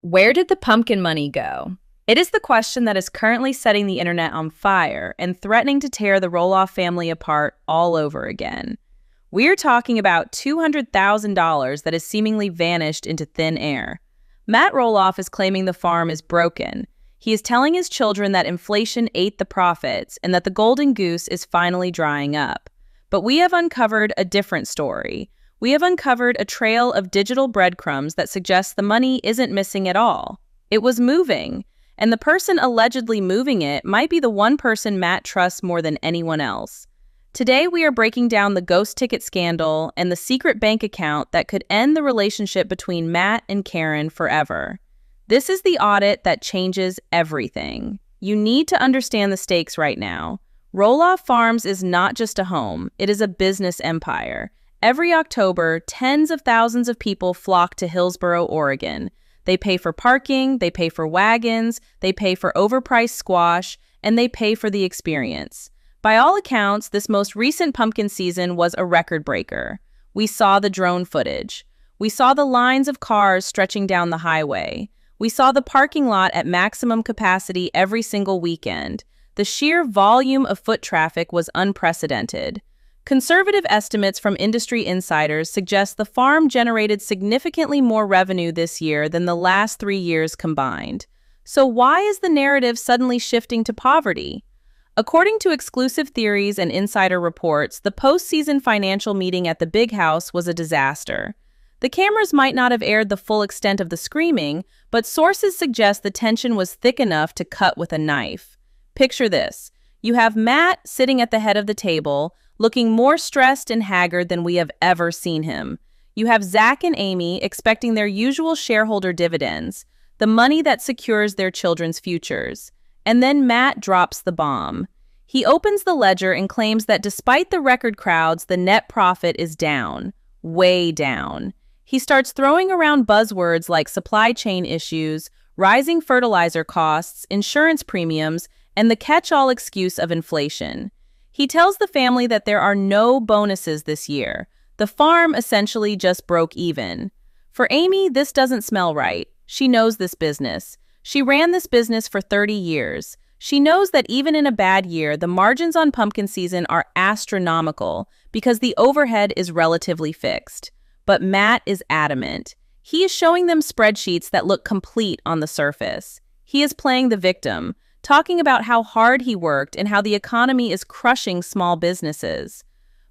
Where did the pumpkin money go? It is the question that is currently setting the internet on fire and threatening to tear the Roloff family apart all over again. We're talking about $200,000 that has seemingly vanished into thin air. Matt Roloff is claiming the farm is broken. He is telling his children that inflation ate the profits and that the golden goose is finally drying up. But we have uncovered a different story. We have uncovered a trail of digital breadcrumbs that suggests the money isn't missing at all. It was moving, and the person allegedly moving it might be the one person Matt trusts more than anyone else. Today, we are breaking down the ghost ticket scandal and the secret bank account that could end the relationship between Matt and Caryn forever. This is the audit that changes everything. You need to understand the stakes right now. Roloff Farms is not just a home, it is a business empire. Every October, tens of thousands of people flock to Hillsboro, Oregon. They pay for parking, they pay for wagons, they pay for overpriced squash, and they pay for the experience. By all accounts, this most recent pumpkin season was a record breaker. We saw the drone footage. We saw the lines of cars stretching down the highway. We saw the parking lot at maximum capacity every single weekend. The sheer volume of foot traffic was unprecedented. Conservative estimates from industry insiders suggest the farm generated significantly more revenue this year than the last 3 years combined. So why is the narrative suddenly shifting to poverty? According to exclusive theories and insider reports, the postseason financial meeting at the Big House was a disaster. The cameras might not have aired the full extent of the screaming, but sources suggest the tension was thick enough to cut with a knife. Picture this. You have Matt sitting at the head of the table, looking more stressed and haggard than we have ever seen him. You have Zach and Amy expecting their usual shareholder dividends, the money that secures their children's futures. And then Matt drops the bomb. He opens the ledger and claims that despite the record crowds, the net profit is down, way down. He starts throwing around buzzwords like supply chain issues, rising fertilizer costs, insurance premiums, and the catch-all excuse of inflation. He tells the family that there are no bonuses this year. The farm essentially just broke even. For Amy, this doesn't smell right. She knows this business. She ran this business for 30 years. She knows that even in a bad year, the margins on pumpkin season are astronomical because the overhead is relatively fixed. But Matt is adamant. He is showing them spreadsheets that look complete on the surface. He is playing the victim, talking about how hard he worked and how the economy is crushing small businesses.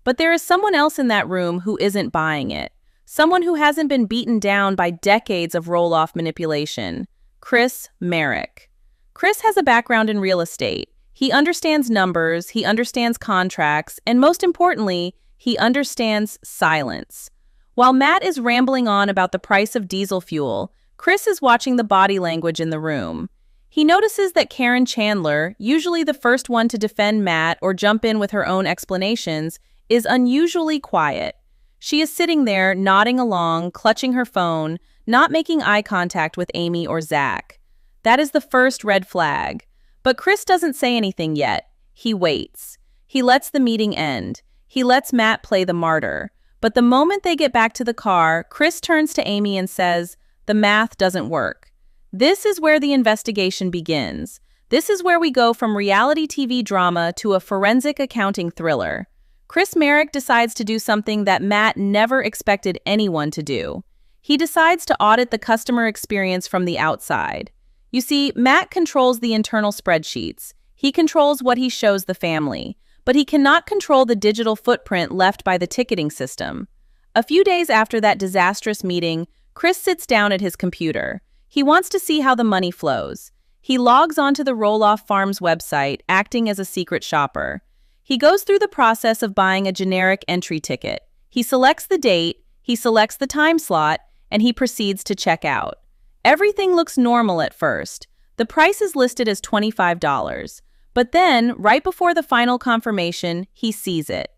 But there is someone else in that room who isn't buying it. Someone who hasn't been beaten down by decades of Roloff manipulation. Chris Marek. Chris has a background in real estate. He understands numbers, he understands contracts, and most importantly, he understands silence. While Matt is rambling on about the price of diesel fuel, Chris is watching the body language in the room. He notices that Caryn Chandler, usually the first one to defend Matt or jump in with her own explanations, is unusually quiet. She is sitting there, nodding along, clutching her phone, not making eye contact with Amy or Zach. That is the first red flag. But Chris doesn't say anything yet. He waits. He lets the meeting end. He lets Matt play the martyr. But the moment they get back to the car, Chris turns to Amy and says, "The math doesn't work." This is where the investigation begins. This is where we go from reality TV drama to a forensic accounting thriller. Chris Marek decides to do something that Matt never expected anyone to do. He decides to audit the customer experience from the outside. You see, Matt controls the internal spreadsheets. He controls what he shows the family, but he cannot control the digital footprint left by the ticketing system. A few days after that disastrous meeting, Chris sits down at his computer. He wants to see how the money flows. He logs onto the Roloff Farms website, acting as a secret shopper. He goes through the process of buying a generic entry ticket. He selects the date, he selects the time slot, and he proceeds to check out. Everything looks normal at first. The price is listed as $25. But then, right before the final confirmation, he sees it.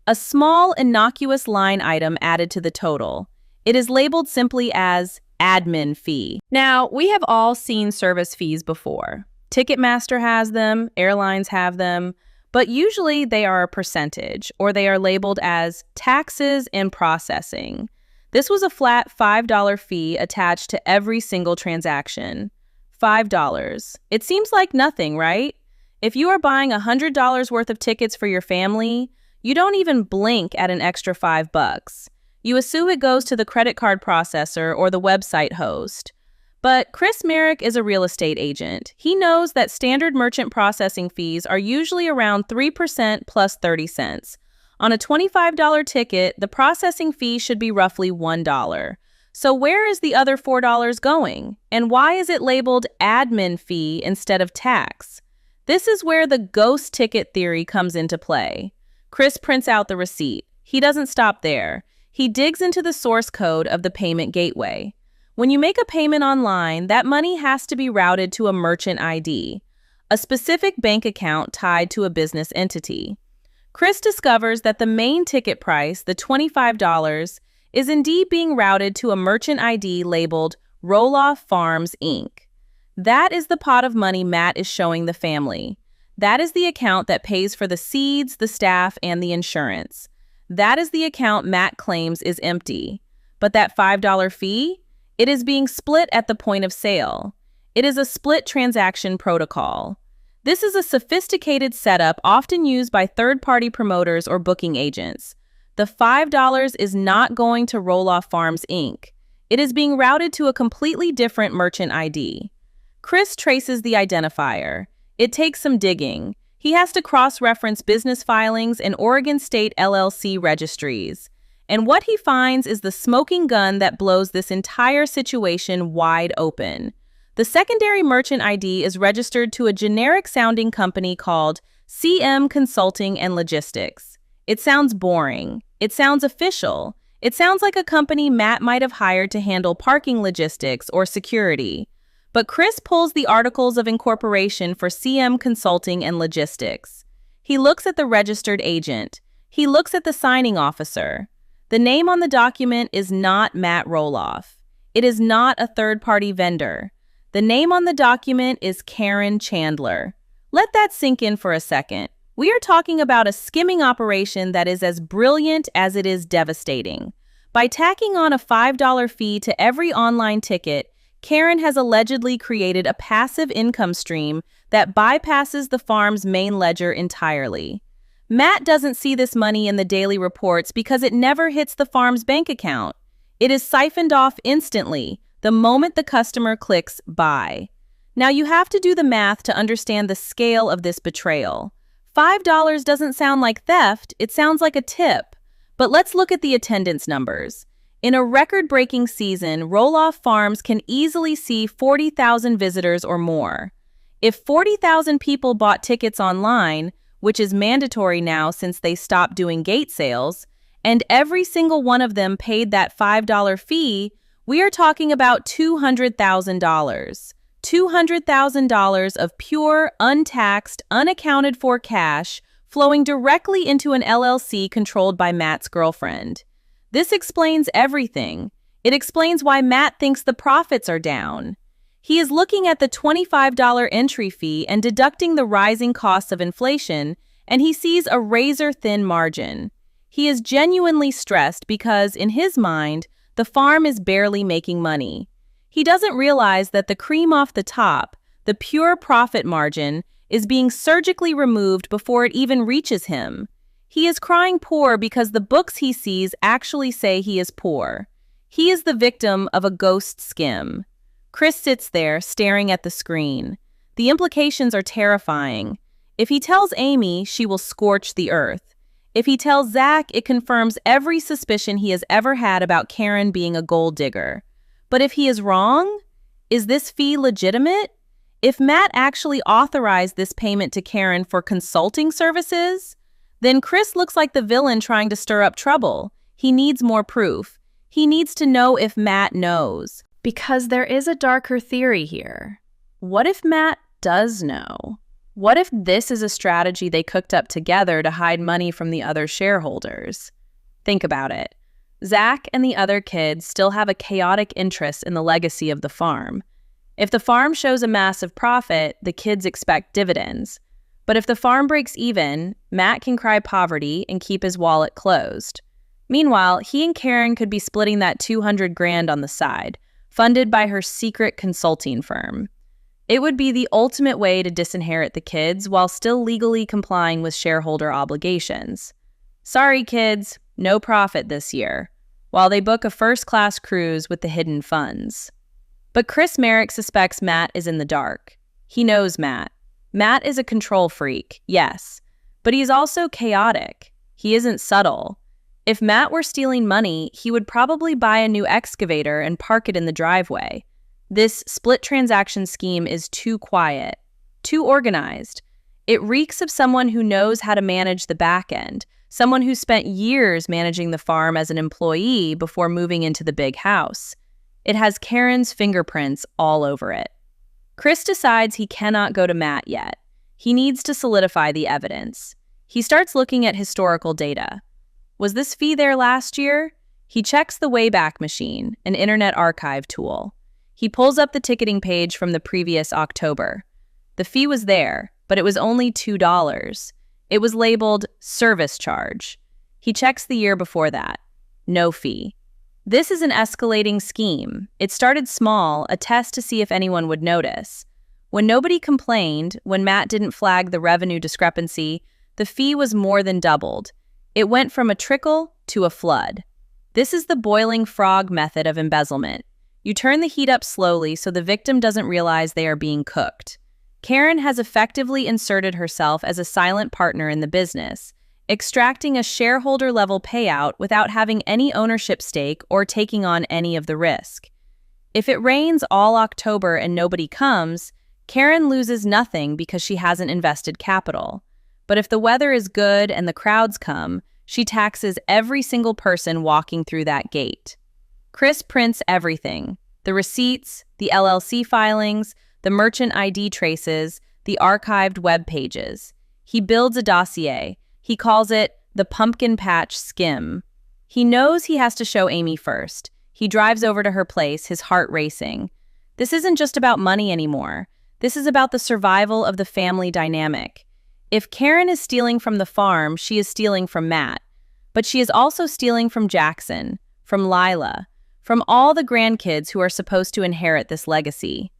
A small, innocuous line item added to the total. It is labeled simply as admin fee. Now, we have all seen service fees before. Ticketmaster has them, airlines have them, but usually they are a percentage, or they are labeled as taxes and processing. This was a flat $5 fee attached to every single transaction. $5. It seems like nothing, right? If you are buying $100 worth of tickets for your family, you don't even blink at an extra $5. You assume it goes to the credit card processor or the website host. But Chris Marek is a real estate agent. He knows that standard merchant processing fees are usually around 3% plus 30 cents. On a $25 ticket, the processing fee should be roughly $1. So where is the other $4 going? And why is it labeled admin fee instead of tax? This is where the ghost ticket theory comes into play. Chris prints out the receipt. He doesn't stop there. He digs into the source code of the payment gateway. When you make a payment online, that money has to be routed to a merchant ID, a specific bank account tied to a business entity. Chris discovers that the main ticket price, the $25, is indeed being routed to a merchant ID labeled Roloff Farms, Inc. That is the pot of money Matt is showing the family. That is the account that pays for the seeds, the staff, and the insurance. That is the account Matt claims is empty. But that $5 fee? It is being split at the point of sale. It is a split transaction protocol. This is a sophisticated setup often used by third-party promoters or booking agents. The $5 is not going to Roloff Farms, Inc. It is being routed to a completely different merchant ID. Chris traces the identifier. It takes some digging. He has to cross-reference business filings and Oregon State LLC registries. And what he finds is the smoking gun that blows this entire situation wide open. The secondary merchant ID is registered to a generic-sounding company called CM Consulting and Logistics. It sounds boring. It sounds official. It sounds like a company Matt might have hired to handle parking logistics or security. But Chris pulls the articles of incorporation for CM Consulting and Logistics. He looks at the registered agent. He looks at the signing officer. The name on the document is not Matt Roloff. It is not a third-party vendor. The name on the document is Caryn Chandler. Let that sink in for a second. We are talking about a skimming operation that is as brilliant as it is devastating. By tacking on a $5 fee to every online ticket, Caryn has allegedly created a passive income stream that bypasses the farm's main ledger entirely. Matt doesn't see this money in the daily reports because it never hits the farm's bank account. It is siphoned off instantly, the moment the customer clicks buy. Now you have to do the math to understand the scale of this betrayal. $5 doesn't sound like theft, it sounds like a tip. But let's look at the attendance numbers. In a record-breaking season, Roloff Farms can easily see 40,000 visitors or more. If 40,000 people bought tickets online, which is mandatory now since they stopped doing gate sales, and every single one of them paid that $5 fee, we are talking about $200,000. $200,000 of pure, untaxed, unaccounted for cash flowing directly into an LLC controlled by Matt's girlfriend. This explains everything. It explains why Matt thinks the profits are down. He is looking at the $25 entry fee and deducting the rising costs of inflation, and he sees a razor-thin margin. He is genuinely stressed because, in his mind, the farm is barely making money. He doesn't realize that the cream off the top, the pure profit margin, is being surgically removed before it even reaches him. He is crying poor because the books he sees actually say he is poor. He is the victim of a ghost skim. Chris sits there, staring at the screen. The implications are terrifying. If he tells Amy, she will scorch the earth. If he tells Zach, it confirms every suspicion he has ever had about Caryn being a gold digger. But if he is wrong, is this fee legitimate? If Matt actually authorized this payment to Caryn for consulting services, then Chris looks like the villain trying to stir up trouble. He needs more proof. He needs to know if Matt knows. Because there is a darker theory here. What if Matt does know? What if this is a strategy they cooked up together to hide money from the other shareholders? Think about it. Zach and the other kids still have a chaotic interest in the legacy of the farm. If the farm shows a massive profit, the kids expect dividends. But if the farm breaks even, Matt can cry poverty and keep his wallet closed. Meanwhile, he and Caryn could be splitting that 200 grand on the side, funded by her secret consulting firm. It would be the ultimate way to disinherit the kids while still legally complying with shareholder obligations. Sorry, kids, no profit this year, while they book a first-class cruise with the hidden funds. But Chris Marek suspects Matt is in the dark. He knows Matt. Matt is a control freak, yes, but he's also chaotic. He isn't subtle. If Matt were stealing money, he would probably buy a new excavator and park it in the driveway. This split transaction scheme is too quiet, too organized. It reeks of someone who knows how to manage the back end, someone who spent years managing the farm as an employee before moving into the big house. It has Caryn's fingerprints all over it. Chris decides he cannot go to Matt yet. He needs to solidify the evidence. He starts looking at historical data. Was this fee there last year? He checks the Wayback Machine, an internet archive tool. He pulls up the ticketing page from the previous October. The fee was there, but it was only $2. It was labeled service charge. He checks the year before that. No fee. This is an escalating scheme. It started small, a test to see if anyone would notice. When nobody complained, when Matt didn't flag the revenue discrepancy, the fee was more than doubled. It went from a trickle to a flood. This is the boiling frog method of embezzlement. You turn the heat up slowly so the victim doesn't realize they are being cooked. Caryn has effectively inserted herself as a silent partner in the business, extracting a shareholder-level payout without having any ownership stake or taking on any of the risk. If it rains all October and nobody comes, Caryn loses nothing because she hasn't invested capital. But if the weather is good and the crowds come, she taxes every single person walking through that gate. Chris prints everything: the receipts, the LLC filings, the merchant ID traces, the archived web pages. He builds a dossier. He calls it the Pumpkin Patch Skim. He knows he has to show Amy first. He drives over to her place, his heart racing. This isn't just about money anymore. This is about the survival of the family dynamic. If Caryn is stealing from the farm, she is stealing from Matt. But she is also stealing from Jackson, from Lila, from all the grandkids who are supposed to inherit this legacy.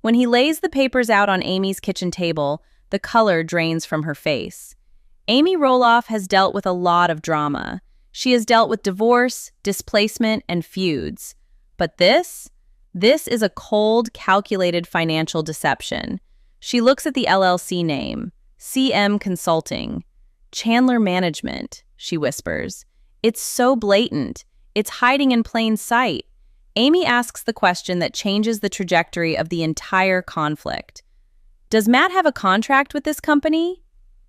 When he lays the papers out on Amy's kitchen table, the color drains from her face. Amy Roloff has dealt with a lot of drama. She has dealt with divorce, displacement, and feuds. But this is a cold, calculated financial deception. She looks at the LLC name, CM Consulting. Chandler Management, she whispers. It's so blatant. It's hiding in plain sight. Amy asks the question that changes the trajectory of the entire conflict. Does Matt have a contract with this company?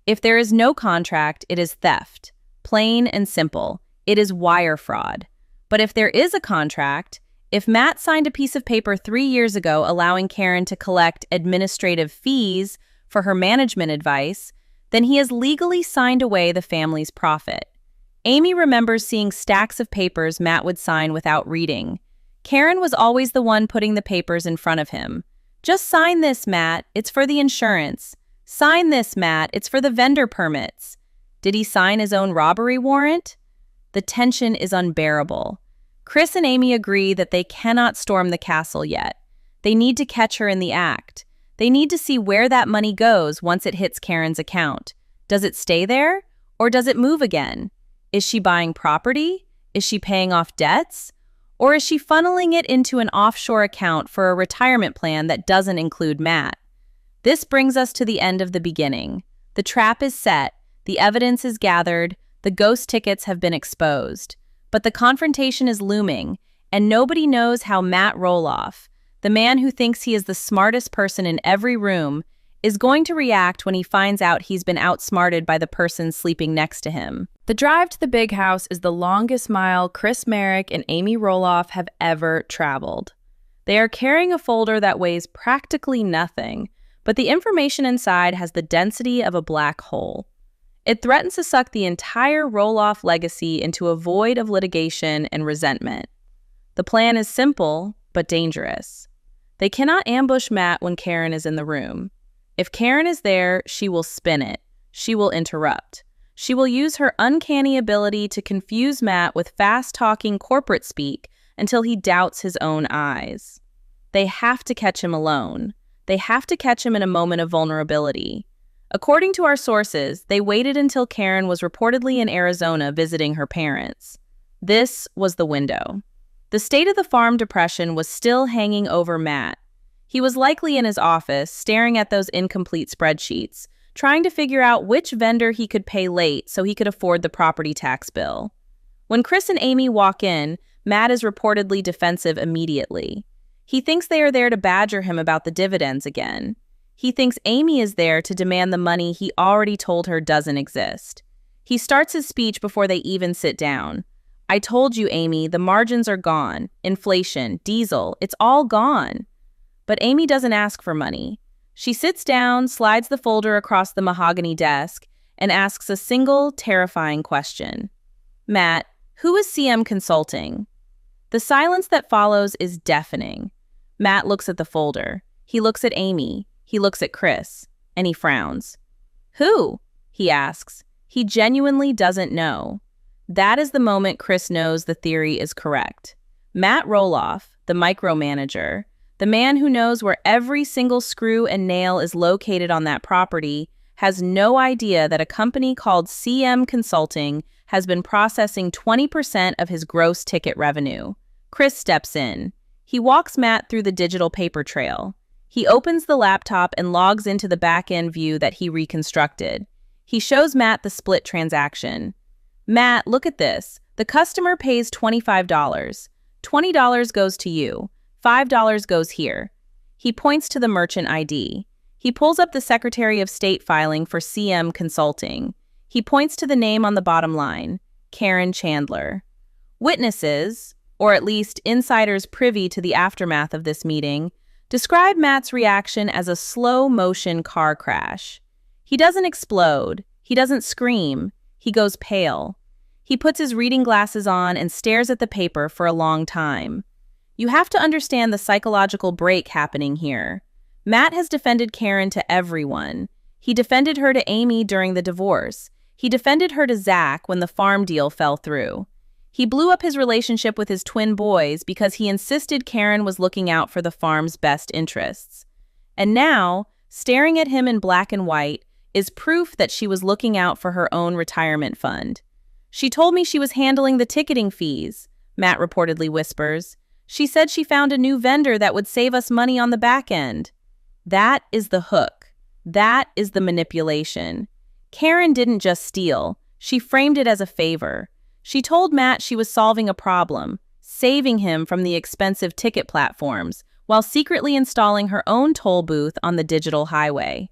If there is no contract, it is theft. Plain and simple. It is wire fraud. But if there is a contract, if Matt signed a piece of paper 3 years ago allowing Caryn to collect administrative fees for her management advice, then he has legally signed away the family's profit. Amy remembers seeing stacks of papers Matt would sign without reading. Caryn was always the one putting the papers in front of him. Just sign this, Matt. It's for the insurance. Sign this, Matt. It's for the vendor permits. Did he sign his own robbery warrant? The tension is unbearable. Chris and Amy agree that they cannot storm the castle yet. They need to catch her in the act. They need to see where that money goes once it hits Caryn's account. Does it stay there? Or does it move again? Is she buying property? Is she paying off debts? Or is she funneling it into an offshore account for a retirement plan that doesn't include Matt? This brings us to the end of the beginning. The trap is set, the evidence is gathered, the ghost tickets have been exposed. But the confrontation is looming, and nobody knows how Matt Roloff, the man who thinks he is the smartest person in every room, is going to react when he finds out he's been outsmarted by the person sleeping next to him. The drive to the big house is the longest mile Chris Marek and Amy Roloff have ever traveled. They are carrying a folder that weighs practically nothing, but the information inside has the density of a black hole. It threatens to suck the entire Roloff legacy into a void of litigation and resentment. The plan is simple, but dangerous. They cannot ambush Matt when Caryn is in the room. If Caryn is there, she will spin it. She will interrupt. She will use her uncanny ability to confuse Matt with fast-talking corporate speak until he doubts his own eyes. They have to catch him alone. They have to catch him in a moment of vulnerability. According to our sources, they waited until Caryn was reportedly in Arizona visiting her parents. This was the window. The state of the farm depression was still hanging over Matt. He was likely in his office, staring at those incomplete spreadsheets, trying to figure out which vendor he could pay late so he could afford the property tax bill. When Chris and Amy walk in, Matt is reportedly defensive immediately. He thinks they are there to badger him about the dividends again. He thinks Amy is there to demand the money he already told her doesn't exist. He starts his speech before they even sit down. "I told you, Amy, the margins are gone. Inflation, diesel, it's all gone." But Amy doesn't ask for money. She sits down, slides the folder across the mahogany desk, and asks a single, terrifying question. "Matt, who is CM Consulting?" The silence that follows is deafening. Matt looks at the folder. He looks at Amy. He looks at Chris. And he frowns. "Who?" he asks. He genuinely doesn't know. That is the moment Chris knows the theory is correct. Matt Roloff, the micromanager, the man who knows where every single screw and nail is located on that property, has no idea that a company called CM Consulting has been processing 20% of his gross ticket revenue. Chris steps in. He walks Matt through the digital paper trail. He opens the laptop and logs into the back-end view that he reconstructed. He shows Matt the split transaction. "Matt, look at this. The customer pays $25. $20 goes to you. $5 goes here." He points to the merchant ID. He pulls up the Secretary of State filing for CM Consulting. He points to the name on the bottom line, Caryn Chandler. Witnesses, or at least insiders privy to the aftermath of this meeting, describe Matt's reaction as a slow-motion car crash. He doesn't explode. He doesn't scream. He goes pale. He puts his reading glasses on and stares at the paper for a long time. You have to understand the psychological break happening here. Matt has defended Caryn to everyone. He defended her to Amy during the divorce. He defended her to Zach when the farm deal fell through. He blew up his relationship with his twin boys because he insisted Caryn was looking out for the farm's best interests. And now, staring at him in black and white, is proof that she was looking out for her own retirement fund. "She told me she was handling the ticketing fees," Matt reportedly whispers. "She said she found a new vendor that would save us money on the back end." That is the hook. That is the manipulation. Caryn didn't just steal. She framed it as a favor. She told Matt she was solving a problem, saving him from the expensive ticket platforms, while secretly installing her own toll booth on the digital highway.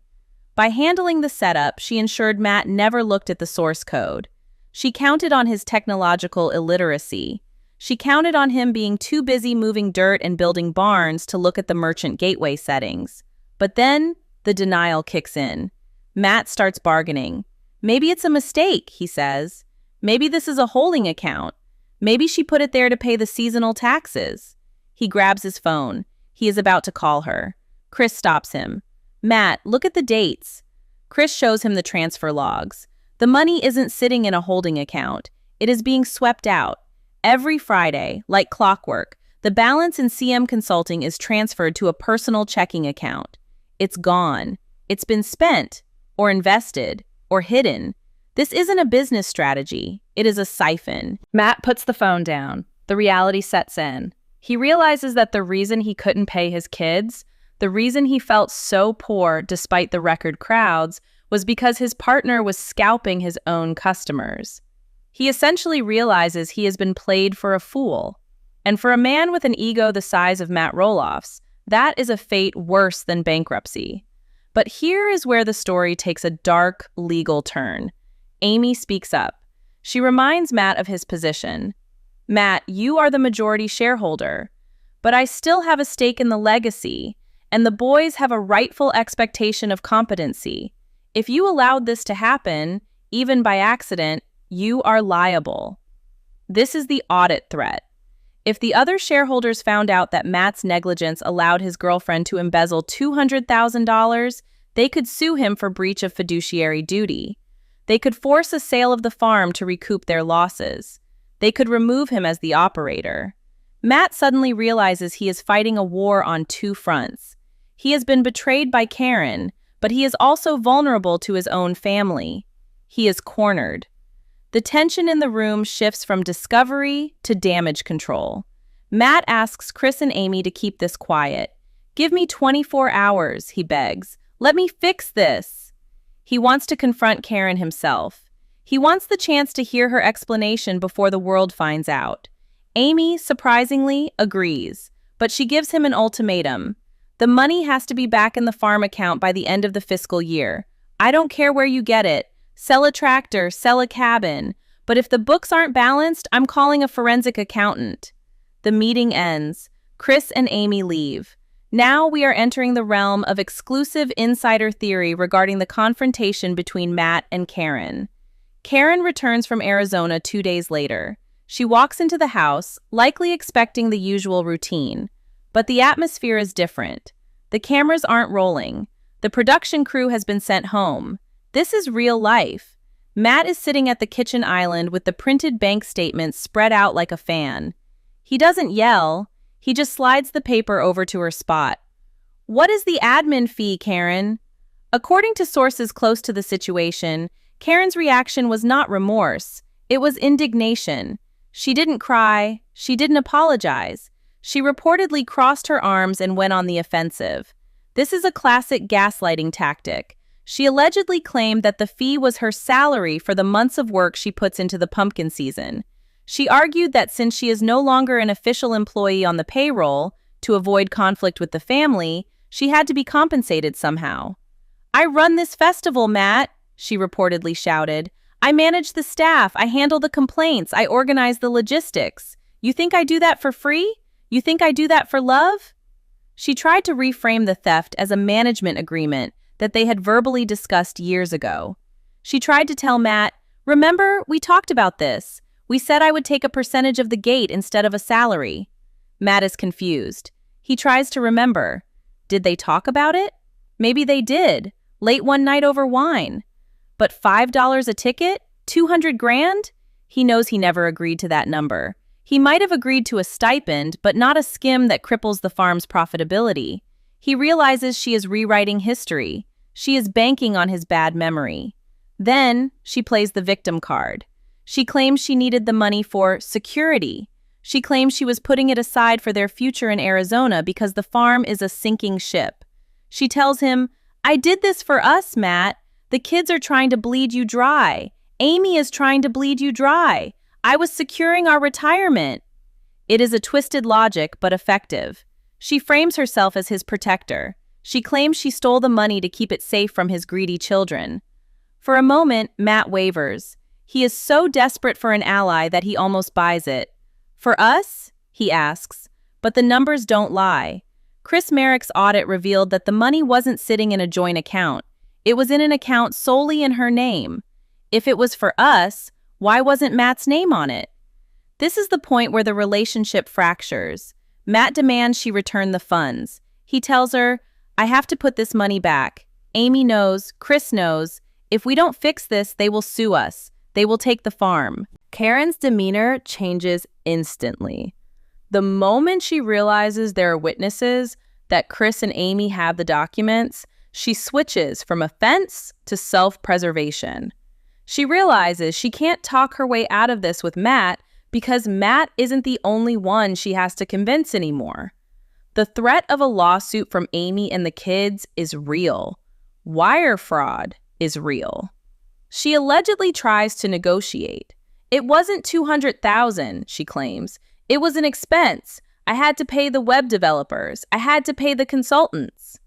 By handling the setup, she ensured Matt never looked at the source code. She counted on his technological illiteracy. She counted on him being too busy moving dirt and building barns to look at the merchant gateway settings. But then, the denial kicks in. Matt starts bargaining. "Maybe it's a mistake," he says. "Maybe this is a holding account. Maybe she put it there to pay the seasonal taxes." He grabs his phone. He is about to call her. Chris stops him. "Matt, look at the dates." Chris shows him the transfer logs. The money isn't sitting in a holding account. It is being swept out. Every Friday, like clockwork, the balance in CM Consulting is transferred to a personal checking account. It's gone. It's been spent, or invested, or hidden. This isn't a business strategy. It is a siphon. Matt puts the phone down. The reality sets in. He realizes that the reason he couldn't pay his kids, the reason he felt so poor despite the record crowds, was because his partner was scalping his own customers. He essentially realizes he has been played for a fool. And for a man with an ego the size of Matt Roloff's, that is a fate worse than bankruptcy. But here is where the story takes a dark, legal turn. Amy speaks up. She reminds Matt of his position. "Matt, you are the majority shareholder, but I still have a stake in the legacy, and the boys have a rightful expectation of competency. If you allowed this to happen, even by accident, you are liable." This is the audit threat. If the other shareholders found out that Matt's negligence allowed his girlfriend to embezzle $200,000, they could sue him for breach of fiduciary duty. They could force a sale of the farm to recoup their losses. They could remove him as the operator. Matt suddenly realizes he is fighting a war on two fronts. He has been betrayed by Caryn, but he is also vulnerable to his own family. He is cornered. The tension in the room shifts from discovery to damage control. Matt asks Chris and Amy to keep this quiet. "Give me 24 hours, he begs. "Let me fix this." He wants to confront Caryn himself. He wants the chance to hear her explanation before the world finds out. Amy, surprisingly, agrees, but she gives him an ultimatum. The money has to be back in the farm account by the end of the fiscal year. "I don't care where you get it. Sell a tractor, sell a cabin. But if the books aren't balanced, I'm calling a forensic accountant." The meeting ends. Chris and Amy leave. Now we are entering the realm of exclusive insider theory regarding the confrontation between Matt and Caryn. Caryn returns from Arizona 2 days later. She walks into the house, likely expecting the usual routine. But the atmosphere is different. The cameras aren't rolling. The production crew has been sent home. This is real life. Matt is sitting at the kitchen island with the printed bank statements spread out like a fan. He doesn't yell. He just slides the paper over to her spot. "What is the admin fee, Caryn?" According to sources close to the situation, Caryn's reaction was not remorse. It was indignation. She didn't cry. She didn't apologize. She reportedly crossed her arms and went on the offensive. This is a classic gaslighting tactic. She allegedly claimed that the fee was her salary for the months of work she puts into the pumpkin season. She argued that since she is no longer an official employee on the payroll, to avoid conflict with the family, she had to be compensated somehow. "I run this festival, Matt," she reportedly shouted. "I manage the staff, I handle the complaints, I organize the logistics. You think I do that for free? You think I do that for love?" She tried to reframe the theft as a management agreement that they had verbally discussed years ago. She tried to tell Matt, "Remember, we talked about this. We said I would take a percentage of the gate instead of a salary." Matt is confused. He tries to remember. Did they talk about it? Maybe they did, late one night over wine. But $5 a ticket? 200 grand? He knows he never agreed to that number. He might have agreed to a stipend, but not a skim that cripples the farm's profitability. He realizes she is rewriting history. She is banking on his bad memory. Then she plays the victim card. She claims she needed the money for security. She claims she was putting it aside for their future in Arizona because the farm is a sinking ship. She tells him, "I did this for us, Matt. The kids are trying to bleed you dry. Amy is trying to bleed you dry. I was securing our retirement." It is a twisted logic, but effective. She frames herself as his protector. She claims she stole the money to keep it safe from his greedy children. For a moment, Matt wavers. He is so desperate for an ally that he almost buys it. "For us?" he asks. But the numbers don't lie. Chris Marek's audit revealed that the money wasn't sitting in a joint account. It was in an account solely in her name. If it was for us, why wasn't Matt's name on it? This is the point where the relationship fractures. Matt demands she return the funds. He tells her, "I have to put this money back. Amy knows, Chris knows. If we don't fix this, they will sue us. They will take the farm." Caryn's demeanor changes instantly. The moment she realizes there are witnesses, that Chris and Amy have the documents, she switches from offense to self-preservation. She realizes she can't talk her way out of this with Matt because Matt isn't the only one she has to convince anymore. The threat of a lawsuit from Amy and the kids is real. Wire fraud is real. She allegedly tries to negotiate. "It wasn't $200,000, she claims. "It was an expense. I had to pay the web developers. I had to pay the consultants."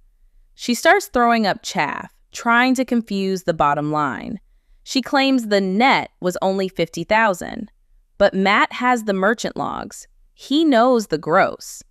She starts throwing up chaff, trying to confuse the bottom line. She claims the net was only $50,000. But Matt has the merchant logs. He knows the gross.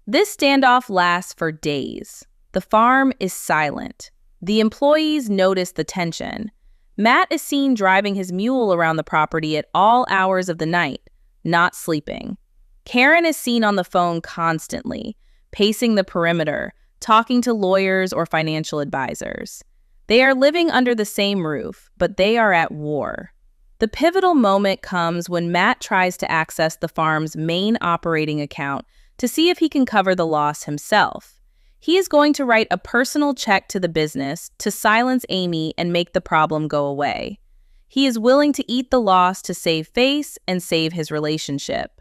This standoff lasts for days. The farm is silent. The employees notice the tension. Matt is seen driving his mule around the property at all hours of the night, not sleeping. Caryn is seen on the phone constantly, pacing the perimeter, talking to lawyers or financial advisors. They are living under the same roof, but they are at war. The pivotal moment comes when Matt tries to access the farm's main operating account to see if he can cover the loss himself. He is going to write a personal check to the business to silence Amy and make the problem go away. He is willing to eat the loss to save face and save his relationship.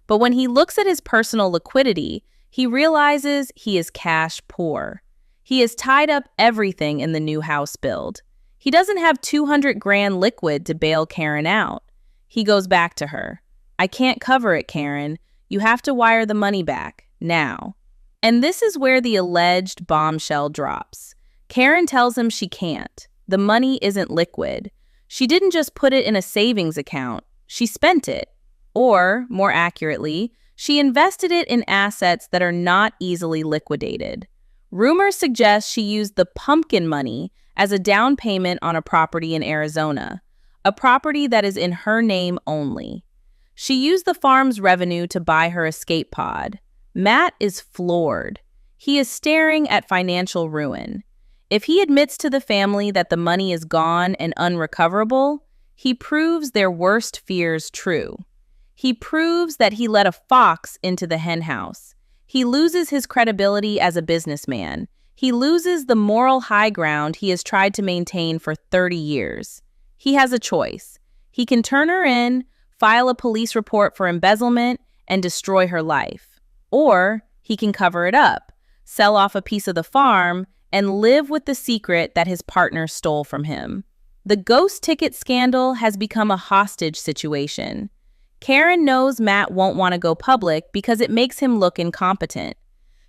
But when he looks at his personal liquidity, he realizes he is cash poor. He has tied up everything in the new house build. He doesn't have 200 grand liquid to bail Caryn out. He goes back to her. "I can't cover it, Caryn. You have to wire the money back, now." And this is where the alleged bombshell drops. Caryn tells him she can't. The money isn't liquid. She didn't just put it in a savings account. She spent it. Or, more accurately, she invested it in assets that are not easily liquidated. Rumors suggest she used the pumpkin money as a down payment on a property in Arizona, a property that is in her name only. She used the farm's revenue to buy her escape pod. Matt is floored. He is staring at financial ruin. If he admits to the family that the money is gone and unrecoverable, he proves their worst fears true. He proves that he let a fox into the henhouse. He loses his credibility as a businessman. He loses the moral high ground he has tried to maintain for 30 years. He has a choice. He can turn her in, file a police report for embezzlement, and destroy her life. Or he can cover it up, sell off a piece of the farm, and live with the secret that his partner stole from him. The ghost ticket scandal has become a hostage situation. Caryn knows Matt won't want to go public because it makes him look incompetent.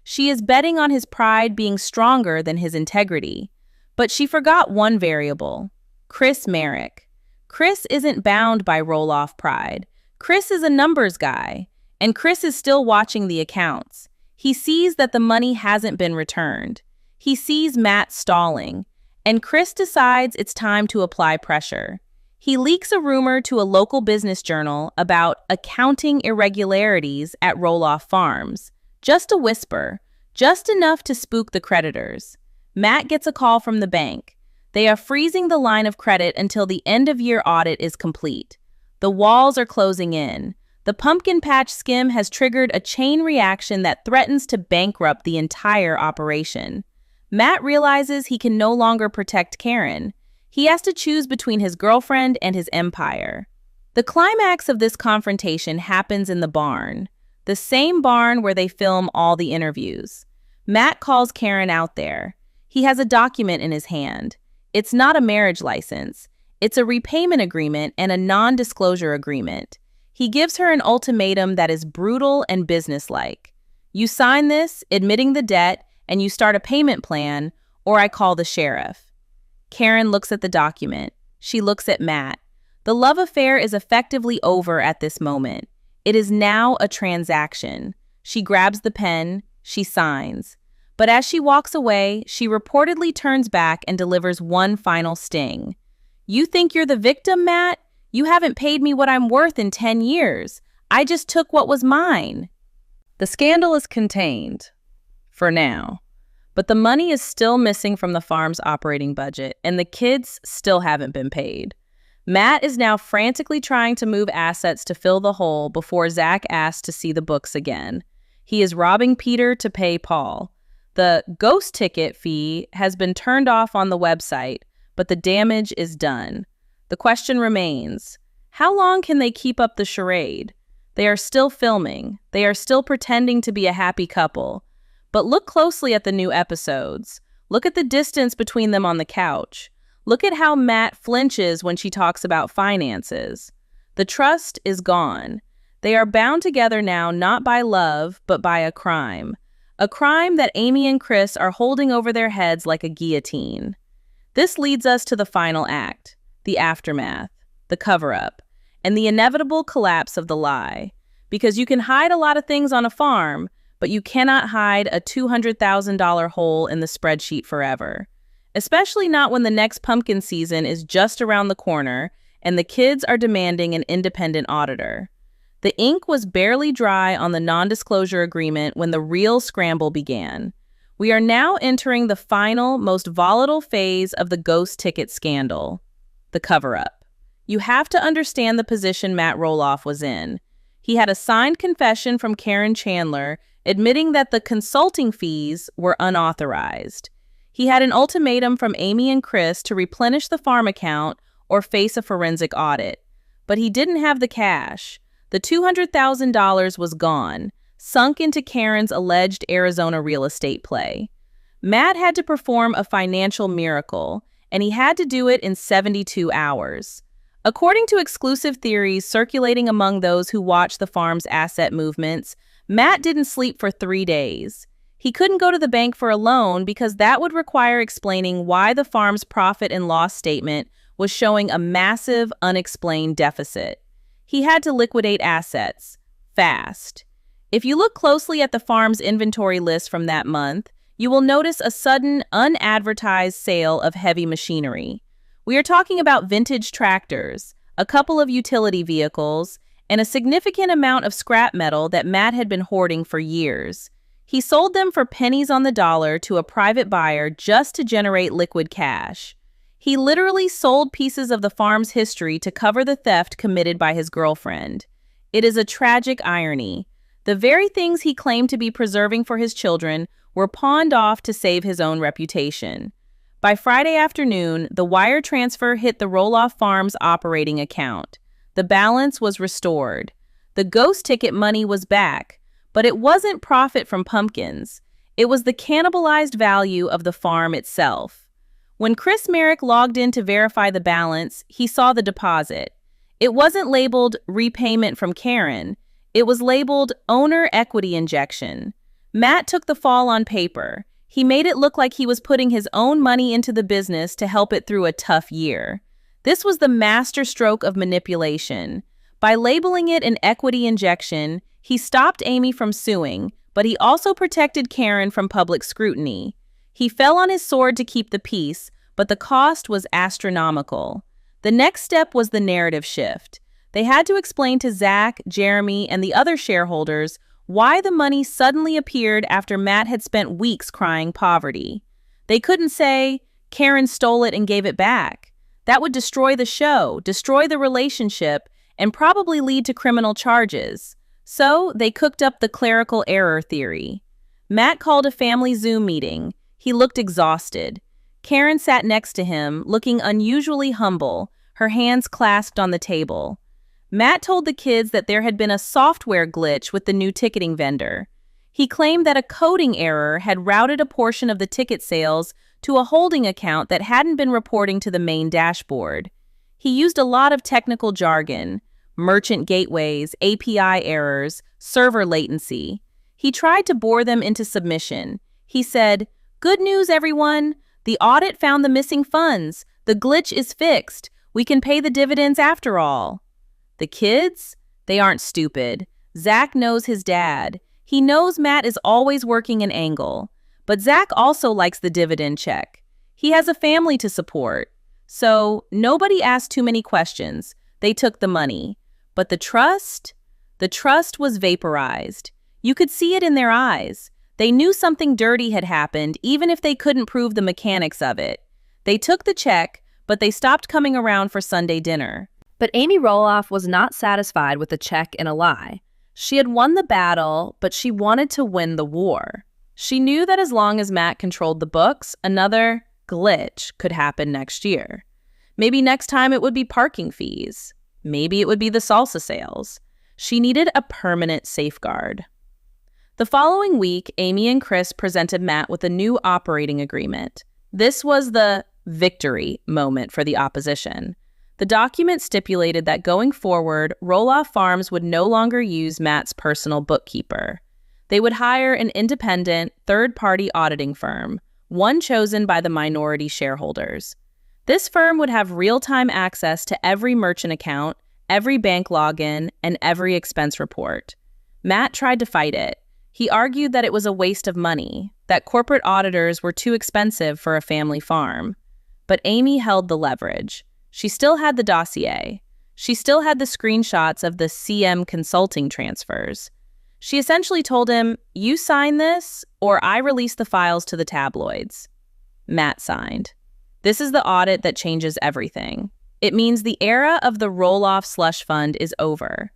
She is betting on his pride being stronger than his integrity. But she forgot one variable: Chris Marek. Chris isn't bound by Roloff pride. Chris is a numbers guy, and Chris is still watching the accounts. He sees that the money hasn't been returned. He sees Matt stalling, and Chris decides it's time to apply pressure. He leaks a rumor to a local business journal about accounting irregularities at Roloff Farms. Just a whisper, just enough to spook the creditors. Matt gets a call from the bank. They are freezing the line of credit until the end-of-year audit is complete. The walls are closing in. The pumpkin patch skim has triggered a chain reaction that threatens to bankrupt the entire operation. Matt realizes he can no longer protect Caryn. He has to choose between his girlfriend and his empire. The climax of this confrontation happens in the barn, the same barn where they film all the interviews. Matt calls Caryn out there. He has a document in his hand. It's not a marriage license. It's a repayment agreement and a non-disclosure agreement. He gives her an ultimatum that is brutal and businesslike. You sign this, admitting the debt, and you start a payment plan, or I call the sheriff. Caryn looks at the document. She looks at Matt. The love affair is effectively over at this moment. It is now a transaction. She grabs the pen. She signs. But as she walks away, she reportedly turns back and delivers one final sting. "You think you're the victim, Matt? You haven't paid me what I'm worth in 10 years. I just took what was mine." The scandal is contained. For now. But the money is still missing from the farm's operating budget, and the kids still haven't been paid. Matt is now frantically trying to move assets to fill the hole before Zach asks to see the books again. He is robbing Peter to pay Paul. The ghost ticket fee has been turned off on the website, but the damage is done. The question remains, how long can they keep up the charade? They are still filming. They are still pretending to be a happy couple. But look closely at the new episodes. Look at the distance between them on the couch. Look at how Matt flinches when she talks about finances. The trust is gone. They are bound together now not by love, but by a crime. A crime that Amy and Chris are holding over their heads like a guillotine. This leads us to the final act, the aftermath, the cover-up, and the inevitable collapse of the lie. Because you can hide a lot of things on a farm, but you cannot hide a $200,000 hole in the spreadsheet forever. Especially not when the next pumpkin season is just around the corner and the kids are demanding an independent auditor. The ink was barely dry on the non-disclosure agreement when the real scramble began. We are now entering the final, most volatile phase of the ghost ticket scandal, the cover-up. You have to understand the position Matt Roloff was in. He had a signed confession from Caryn Chandler admitting that the consulting fees were unauthorized. He had an ultimatum from Amy and Chris to replenish the farm account or face a forensic audit. But he didn't have the cash. The $200,000 was gone, sunk into Caryn's alleged Arizona real estate play. Matt had to perform a financial miracle, and he had to do it in 72 hours. According to exclusive theories circulating among those who watch the farm's asset movements, Matt didn't sleep for 3 days. He couldn't go to the bank for a loan because that would require explaining why the farm's profit and loss statement was showing a massive, unexplained deficit. He had to liquidate assets, fast. If you look closely at the farm's inventory list from that month, you will notice a sudden, unadvertised sale of heavy machinery. We are talking about vintage tractors, a couple of utility vehicles, and a significant amount of scrap metal that Matt had been hoarding for years. He sold them for pennies on the dollar to a private buyer just to generate liquid cash. He literally sold pieces of the farm's history to cover the theft committed by his girlfriend. It is a tragic irony. The very things he claimed to be preserving for his children were pawned off to save his own reputation. By Friday afternoon, the wire transfer hit the Roloff Farms operating account. The balance was restored. The ghost ticket money was back, but it wasn't profit from pumpkins. It was the cannibalized value of the farm itself. When Chris Marek logged in to verify the balance, he saw the deposit. It wasn't labeled repayment from Caryn. It was labeled owner equity injection. Matt took the fall on paper. He made it look like he was putting his own money into the business to help it through a tough year. This was the master stroke of manipulation. By labeling it an equity injection, he stopped Amy from suing, but he also protected Caryn from public scrutiny. He fell on his sword to keep the peace, but the cost was astronomical. The next step was the narrative shift. They had to explain to Zach, Jeremy, and the other shareholders why the money suddenly appeared after Matt had spent weeks crying poverty. They couldn't say, Caryn stole it and gave it back. That would destroy the show, destroy the relationship, and probably lead to criminal charges. So they cooked up the clerical error theory. Matt called a family Zoom meeting. He looked exhausted. Caryn sat next to him, looking unusually humble, her hands clasped on the table. Matt told the kids that there had been a software glitch with the new ticketing vendor. He claimed that a coding error had routed a portion of the ticket sales to a holding account that hadn't been reporting to the main dashboard. He used a lot of technical jargon, merchant gateways, API errors, server latency. He tried to bore them into submission. He said, "Good news, everyone. The audit found the missing funds. The glitch is fixed. We can pay the dividends after all." The kids? They aren't stupid. Zach knows his dad. He knows Matt is always working an angle. But Zach also likes the dividend check. He has a family to support. So nobody asked too many questions. They took the money. But the trust? The trust was vaporized. You could see it in their eyes. They knew something dirty had happened, even if they couldn't prove the mechanics of it. They took the check, but they stopped coming around for Sunday dinner. But Amy Roloff was not satisfied with a check and a lie. She had won the battle, but she wanted to win the war. She knew that as long as Matt controlled the books, another glitch could happen next year. Maybe next time it would be parking fees. Maybe it would be the salsa sales. She needed a permanent safeguard. The following week, Amy and Chris presented Matt with a new operating agreement. This was the victory moment for the opposition. The document stipulated that going forward, Roloff Farms would no longer use Matt's personal bookkeeper. They would hire an independent, third-party auditing firm, one chosen by the minority shareholders. This firm would have real-time access to every merchant account, every bank login, and every expense report. Matt tried to fight it. He argued that it was a waste of money, that corporate auditors were too expensive for a family farm. But Amy held the leverage. She still had the dossier. She still had the screenshots of the CM consulting transfers. She essentially told him, "You sign this, or I release the files to the tabloids." Matt signed. This is the audit that changes everything. It means the era of the Roloff slush fund is over.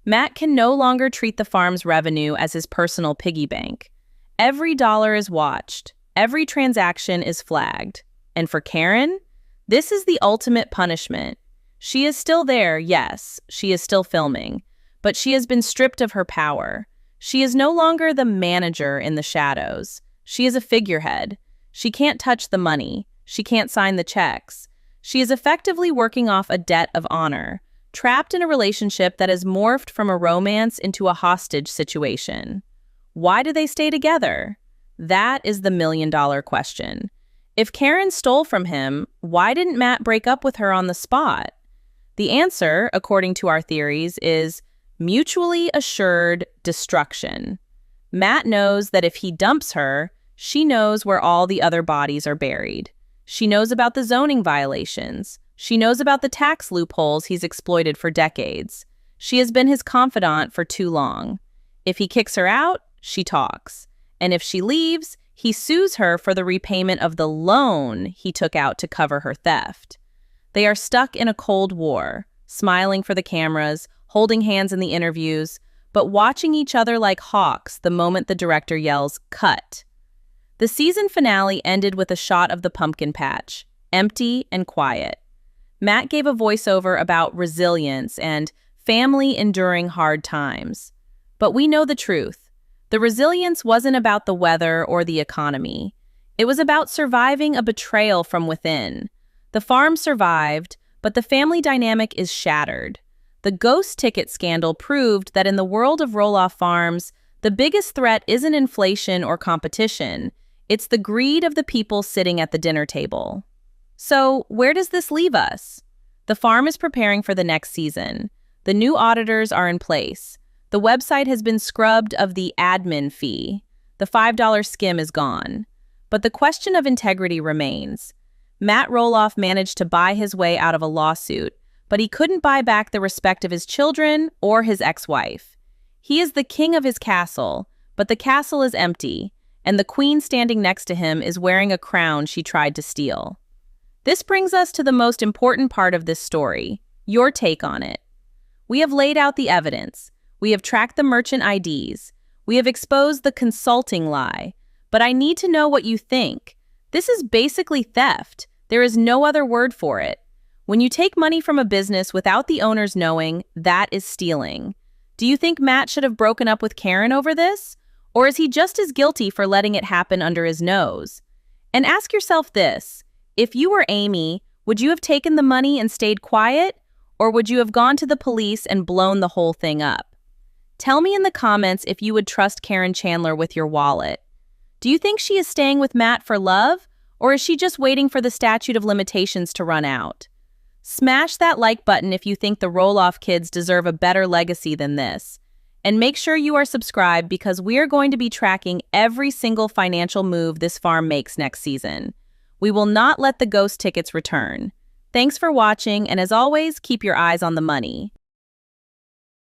Matt can no longer treat the farm's revenue as his personal piggy bank. Every dollar is watched. Every transaction is flagged. And for Caryn, this is the ultimate punishment. She is still there, yes, she is still filming, but she has been stripped of her power. She is no longer the manager in the shadows. She is a figurehead. She can't touch the money. She can't sign the checks. She is effectively working off a debt of honor, trapped in a relationship that has morphed from a romance into a hostage situation. Why do they stay together? That is the million-dollar question. If Caryn stole from him, why didn't Matt break up with her on the spot? The answer, according to our theories, is mutually assured destruction. Matt knows that if he dumps her, she knows where all the other bodies are buried. She knows about the zoning violations. She knows about the tax loopholes he's exploited for decades. She has been his confidant for too long. If he kicks her out, she talks. And if she leaves, he sues her for the repayment of the loan he took out to cover her theft. They are stuck in a cold war, smiling for the cameras, holding hands in the interviews, but watching each other like hawks the moment the director yells, "Cut." The season finale ended with a shot of the pumpkin patch, empty and quiet. Matt gave a voiceover about resilience and family enduring hard times. But we know the truth. The resilience wasn't about the weather or the economy. It was about surviving a betrayal from within. The farm survived, but the family dynamic is shattered. The ghost ticket scandal proved that in the world of Roloff Farms, the biggest threat isn't inflation or competition. It's the greed of the people sitting at the dinner table. So, where does this leave us? The farm is preparing for the next season. The new auditors are in place. The website has been scrubbed of the admin fee. The $5 skim is gone. But the question of integrity remains. Matt Roloff managed to buy his way out of a lawsuit, but he couldn't buy back the respect of his children or his ex-wife. He is the king of his castle, but the castle is empty, and the queen standing next to him is wearing a crown she tried to steal. This brings us to the most important part of this story, your take on it. We have laid out the evidence. We have tracked the merchant IDs. We have exposed the consulting lie. But I need to know what you think. This is basically theft. There is no other word for it. When you take money from a business without the owners knowing, that is stealing. Do you think Matt should have broken up with Caryn over this? Or is he just as guilty for letting it happen under his nose? And ask yourself this. If you were Amy, would you have taken the money and stayed quiet? Or would you have gone to the police and blown the whole thing up? Tell me in the comments if you would trust Caryn Chandler with your wallet. Do you think she is staying with Matt for love? Or is she just waiting for the statute of limitations to run out? Smash that like button if you think the Roloff kids deserve a better legacy than this. And make sure you are subscribed because we're going to be tracking every single financial move this farm makes next season. We will not let the ghost tickets return. Thanks for watching, and as always, keep your eyes on the money.